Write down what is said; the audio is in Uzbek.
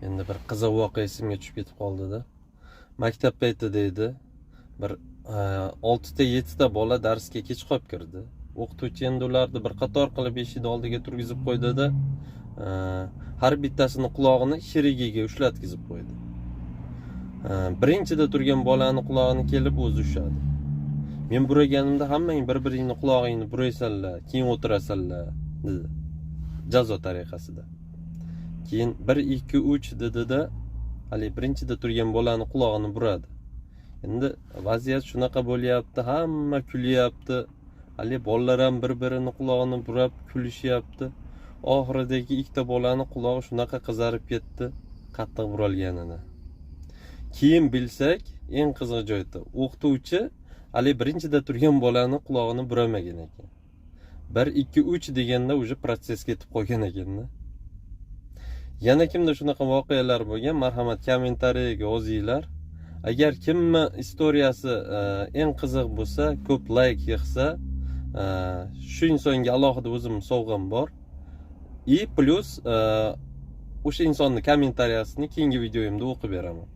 Endi bir qiziq voqea esimga tushib ketib qoldi-da. Maktab payti deydi. Bir 6 ta 7 ta bola darsga kech qolib kirdi. O'qituvchi endi ularni bir qator qilib eshik oldiga turgizib qo'ydi-da, har bittasini qulog'ini sherigiga ushlatkizib qo'ydi. Birinchida turgan bolani qulog'ini kelib o'zi ushladi. Men buraganimda hammang bir-biringni qulog'ingni buraysanlar, keyin o'tirasanlar dedi. Jazo tariqasida. Keyin 1 2 3 dedi-da, hali birinchida turgan bolani qulog'ini buradi. Endi vaziyat shunaqa bo'lyapti, hamma kulyapti. Hali bolalar ham bir-birini qulog'ini burab kulishyapti. Oxiridagi ikkita bolani qulog'i shunaqa qizarib ketdi, qattiq buralganini. Keyin bilsak, eng qiziq joyda o'qituvchi hali birinchida turgan bolani qulog'ini buramagan ekan. 1 2 3 deganda уже protsess ketib qolgan ekan-da. Yana kimda shunaqa voqealar bo'lgan, marhamat kommentariyaga yozinglar. Agar kimni istoriyasi eng qiziq bo'lsa, ko'p like yig'sa, shu insonga alohida o'zim sovg'am bor. И plus o'sha insonning kommentariyasini keyingi videoyimda o'qib beraman.